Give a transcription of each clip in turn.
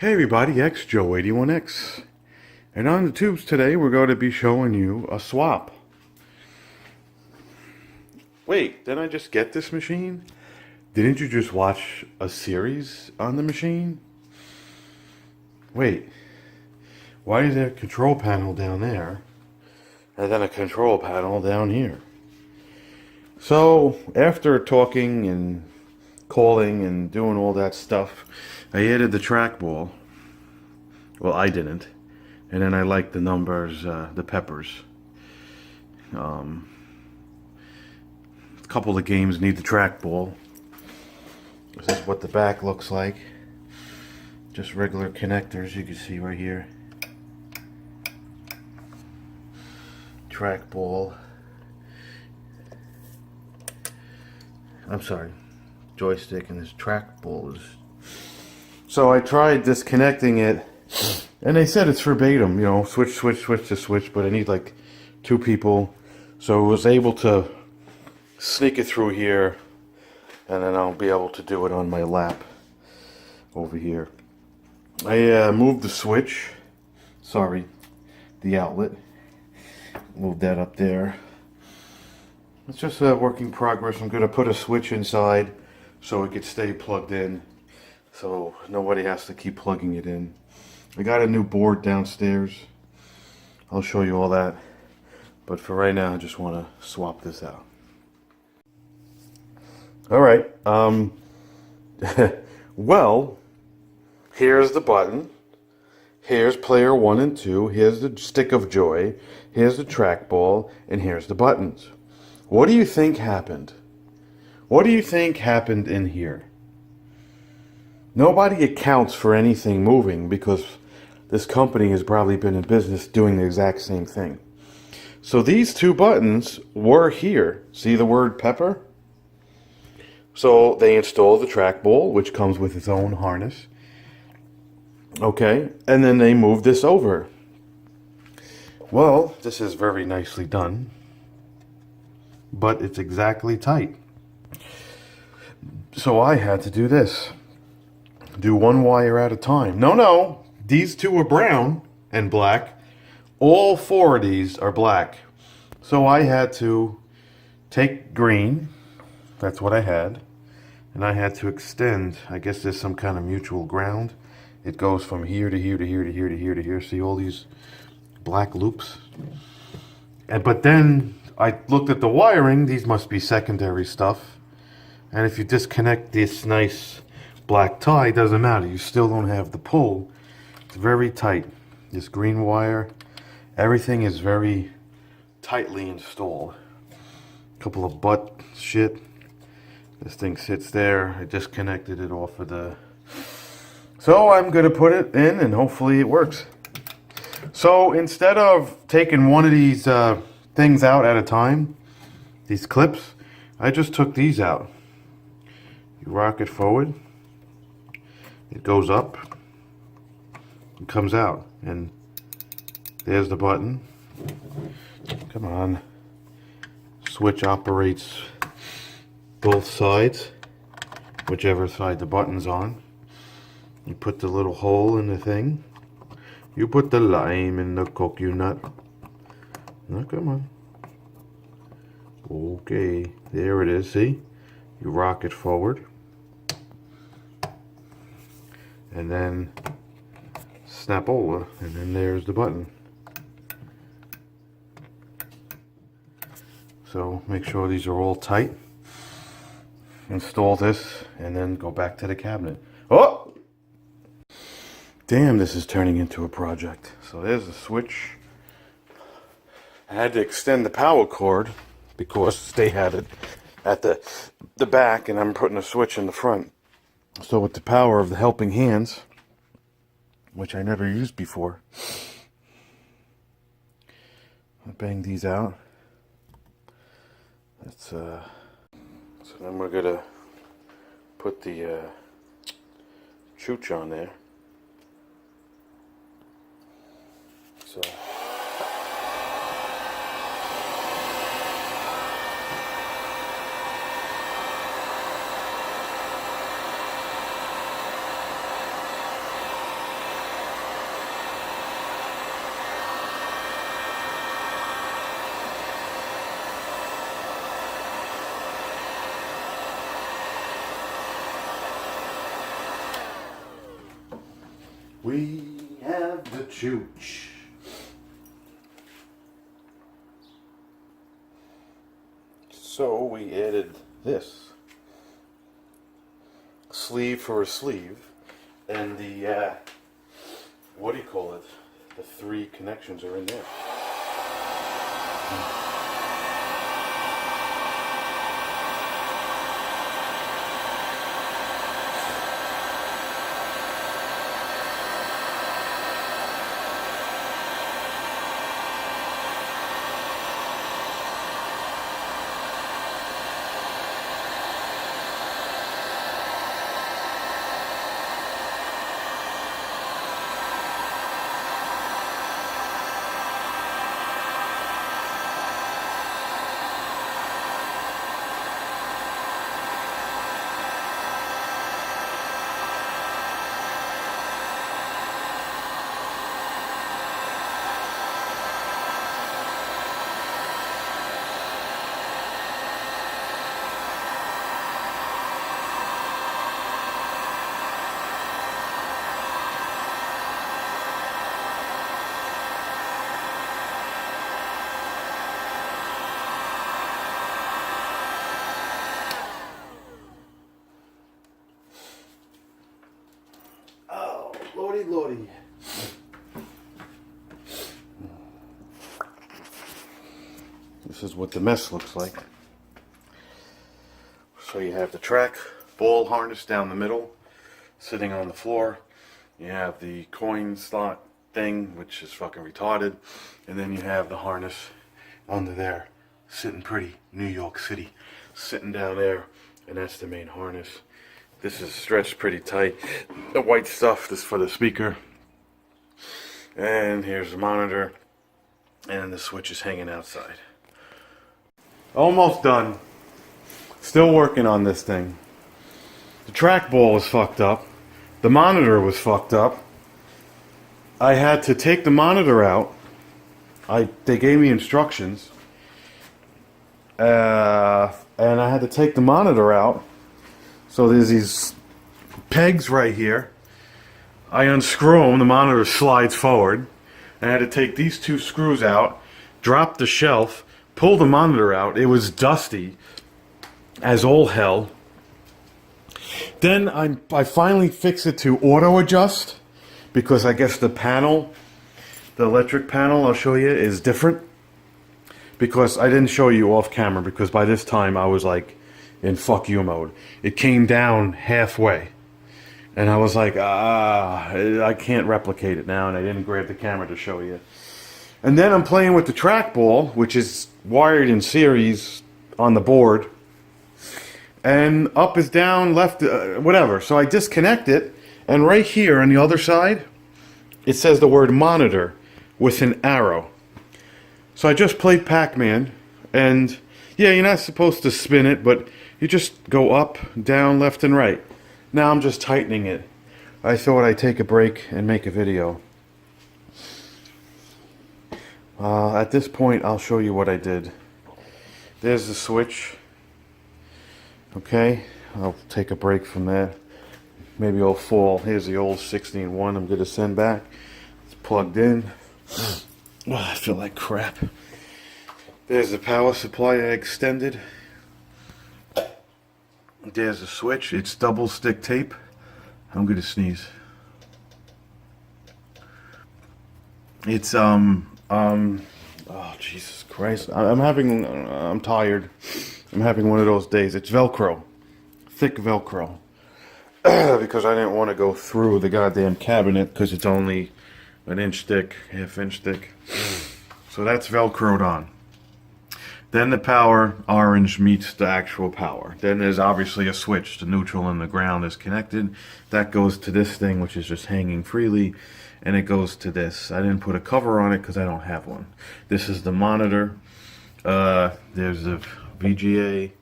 Hey everybody, X Joe81X. And on the tubes today, we're going to be showing you a swap. Wait, didn't I just get this machine? Didn't you just watch a series on the machine? Wait, why is there a control panel down there and then a control panel down here? So, after talking and calling and doing all that stuff, I added the trackball. Well, I didn't. And then I liked the numbers, the peppers. A couple of games need the trackball. This is what the back looks like. Just regular connectors, you can see right here. Trackball. I'm sorry. Joystick and this trackball is. So I tried disconnecting it, and they said it's verbatim, you know, switch to switch, but I need like 2 people. So I was able to sneak it through here, and then I'll be able to do it on my lap over here. I moved the switch, the outlet, moved that up there. It's just a work in progress. I'm going to put a switch inside so it could stay plugged in, so nobody has to keep plugging it in. I got a new board downstairs. I'll show you all that. But for right now, I just want to swap this out. Alright. Well, here's the button. Here's player 1 and 2. Here's the stick of joy. Here's the trackball. And here's the buttons. What do you think happened? What do you think happened in here? Nobody accounts for anything moving because this company has probably been in business doing the exact same thing. So these 2 buttons were here. See the word pepper? So they installed the trackball, which comes with its own harness. Okay, and then they moved this over. Well, this is very nicely done, but it's exactly tight. So I had to do this. Do 1 wire at a time. No, these 2 are brown and black. All 4 of these are black. So I had to take green, that's what I had, and I had to extend. I guess there's some kind of mutual ground. It goes from here to here to here to here to here to here. See all these black loops? But then I looked at the wiring. These must be secondary stuff. And if you disconnect this nice black tie, it doesn't matter. You still don't have the pull. It's very tight. This green wire, everything is very tightly installed. A couple of butt shit. This thing sits there. I disconnected it off of the... So I'm going to put it in and hopefully it works. So instead of taking one of these things out at a time, these clips, I just took these out. You rock it forward. It goes up and comes out, and there's the button. Come on. Switch operates both sides, whichever side the button's on. You put the little hole in the thing. You put the lime in the coconut. Now come on. Okay, there it is, see? You rock it forward. And then snap over, and then there's the button. So make sure these are all tight. Install this, and then go back to the cabinet. Oh! Damn, this is turning into a project. So there's the switch. I had to extend the power cord because they had it at the back, and I'm putting a switch in the front. So with the power of the helping hands, which I never used before, I bang these out. That's so then we're gonna put the chooch on there. So We have the chooch. So we added this sleeve for a sleeve, and the what do you call it? The 3 connections are in there. Lordy, lordy. This is what the mess looks like. So you have the track ball harness down the middle, sitting on the floor. You have the coin slot thing, which is fucking retarded. And then you have the harness under there, sitting pretty. New York City, sitting down there. And that's the main harness. This is stretched pretty tight. The white stuff is for the speaker. And here's the monitor. And the switch is hanging outside. Almost done. Still working on this thing. The trackball was fucked up. The monitor was fucked up. I had to take the monitor out. They gave me instructions. And I had to take the monitor out. So there's these pegs right here. I unscrew them, the monitor slides forward. And I had to take these 2 screws out, drop the shelf, pull the monitor out. It was dusty as all hell. Then I finally fixed it to auto adjust, because I guess the panel, the electric panel, I'll show you, is different. Because I didn't show you off camera, because by this time I was like in fuck you mode. It came down halfway. And I was like, I can't replicate it now, and I didn't grab the camera to show you. And then I'm playing with the trackball, which is wired in series on the board. And up is down, left, whatever. So I disconnect it, and right here on the other side, it says the word monitor with an arrow. So I just played Pac-Man, and yeah, you're not supposed to spin it, but you just go up, down, left, and right. Now I'm just tightening it. I thought I'd take a break and make a video. At this point, I'll show you what I did. There's the switch. Okay, I'll take a break from that. Maybe I'll fall. Here's the old 16-1 I'm going to send back. It's plugged in. Oh, I feel like crap. There's the power supply I extended. There's the switch. It's double stick tape. I'm going to sneeze. It's oh Jesus Christ. I'm tired. I'm having one of those days. It's Velcro. Thick Velcro. Because I didn't want to go through the goddamn cabinet, because it's only an inch thick, half-inch thick. So that's Velcroed on. Then the power orange meets the actual power. Then there's obviously a switch. The neutral and the ground is connected. That goes to this thing, which is just hanging freely. And it goes to this. I didn't put a cover on it because I don't have one. This is the monitor. There's a VGA.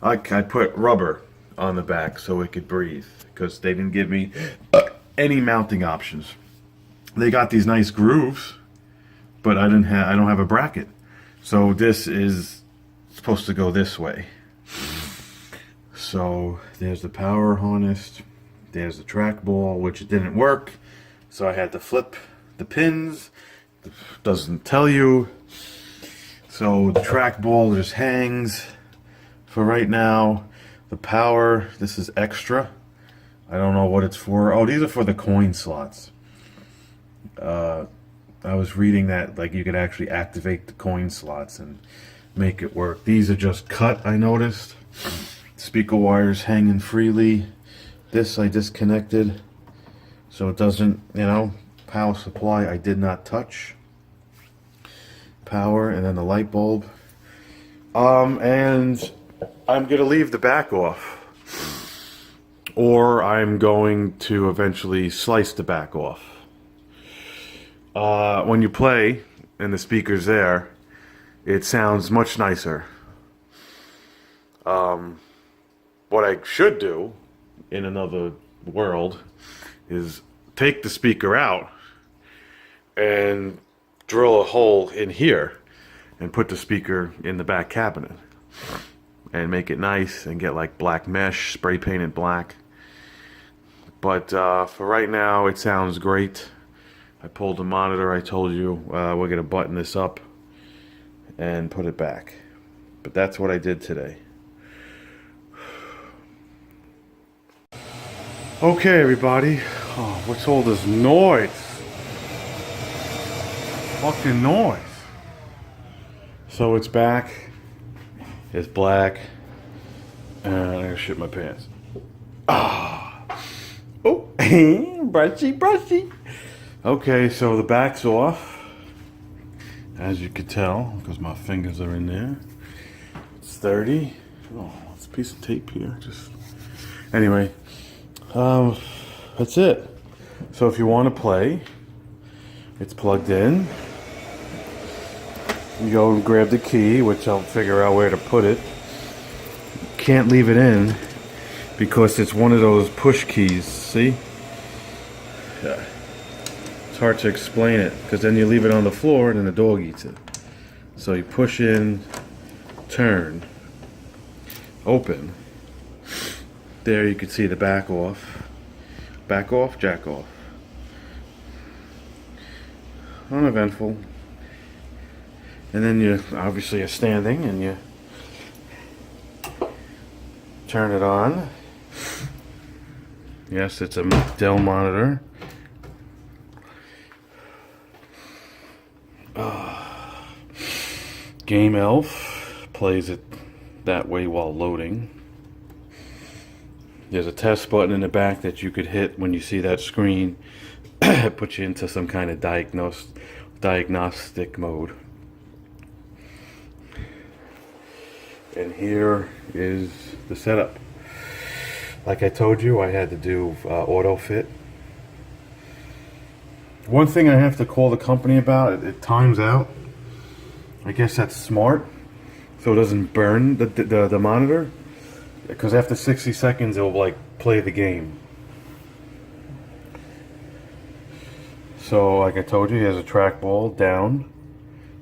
I put rubber on the back so it could breathe, because they didn't give me any mounting options. They got these nice grooves, but I don't have a bracket. So this is supposed to go this way. So there's the power harness. There's the trackball, which didn't work. So I had to flip the pins. It doesn't tell you. So the trackball just hangs for right now. The power, this is extra. I don't know what it's for. Oh, these are for the coin slots. I was reading that like you could actually activate the coin slots and make it work. These are just cut, I noticed. Speaker wires hanging freely. This I disconnected so it doesn't, you know, power supply I did not touch. Power, and then the light bulb. And I'm gonna leave the back off. Or I'm going to eventually slice the back off. When you play and the speaker's there, it sounds much nicer. What I should do in another world is take the speaker out and drill a hole in here and put the speaker in the back cabinet and make it nice and get like black mesh, spray painted black. But for right now, it sounds great. I pulled the monitor, I told you. We're going to button this up and put it back. But that's what I did today. Okay, everybody. Oh, what's all this noise? Fucking noise. So it's back. It's black. And I gotta shit my pants. Ah. Oh, brushy, brushy. Okay, so the back's off, as you could tell, because my fingers are in there. It's 30. Oh, it's a piece of tape here. Just anyway, that's it. So if you want to play, it's plugged in. You go and grab the key, which I'll figure out where to put it. Can't leave it in because it's one of those push keys. See? Yeah. It's hard to explain it because then you leave it on the floor and then the dog eats it. So you push in, turn, open. There you can see the back off. Back off, jack off. Uneventful. And then you obviously are standing and you turn it on. Yes, it's a Dell monitor. Game Elf plays it that way while loading. There's a test button in the back that you could hit when you see that screen. It puts you into some kind of diagnostic mode. And here is the setup. Like I told you, I had to do auto fit. One thing I have to call the company about, it times out. I guess that's smart, so it doesn't burn the monitor. Because after 60 seconds, it will like play the game. So, like I told you, he has a trackball down.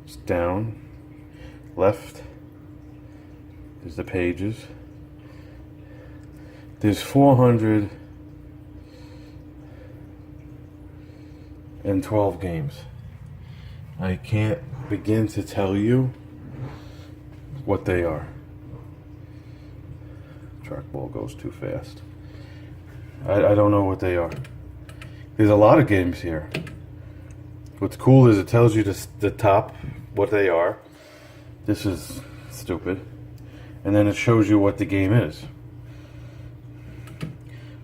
It's down, left. There's the pages. There's 412 games. I can't begin to tell you what they are. Trackball goes too fast. I don't know what they are. There's a lot of games here. What's cool is it tells you the top, what they are. This is stupid. And then it shows you what the game is.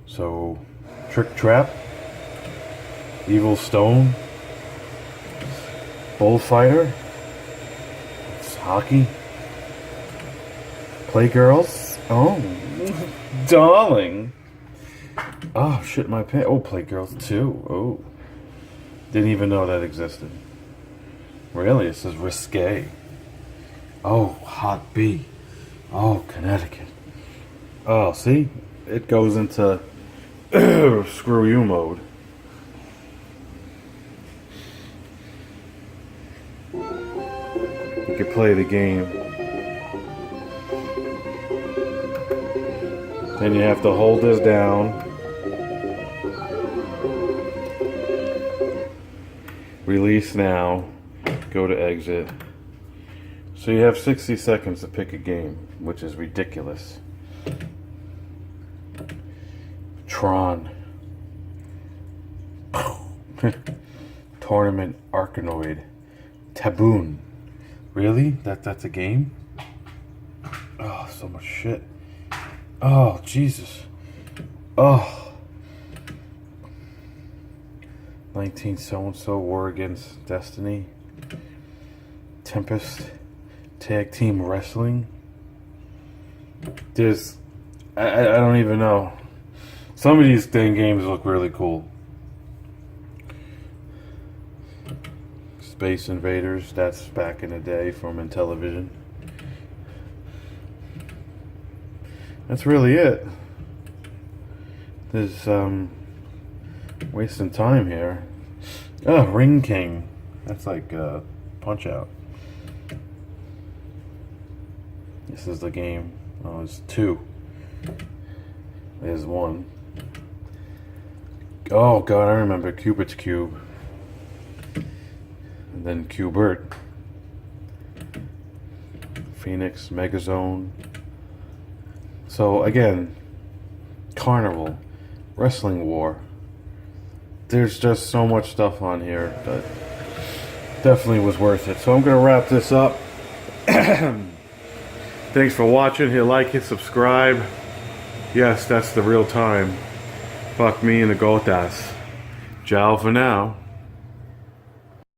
So, Trick Trap, Evil Stone, Bullfighter, it's hockey, Playgirls, oh, darling, oh shit my pants, oh Playgirls 2, oh, didn't even know that existed, really, it says Risque, oh, Hot B, oh, Connecticut, oh, see, it goes into screw you mode. You can play the game. Then you have to hold this down. Release now. Go to exit. So you have 60 seconds to pick a game, which is ridiculous. Tron. Tournament Arkanoid. Taboon. Really? That's a game? Oh, so much shit. Oh, Jesus. Oh. 19 so-and-so War Against Destiny. Tempest. Tag Team Wrestling. There's... I don't even know. Some of these dang games look really cool. Space Invaders, that's back in the day from Intellivision. That's really it. There's wasting time here. Oh, Ring King. That's like Punch Out. This is the game. Oh, it's 2. There's 1. Oh god, I remember Cupid's Cube. And then Cubert. Phoenix, Megazone. So again, Carnival, Wrestling War. There's just so much stuff on here that definitely was worth it. So I'm gonna wrap this up. Thanks for watching. Hit like, hit subscribe. Yes, that's the real time. Fuck me in the gotas. Ciao for now.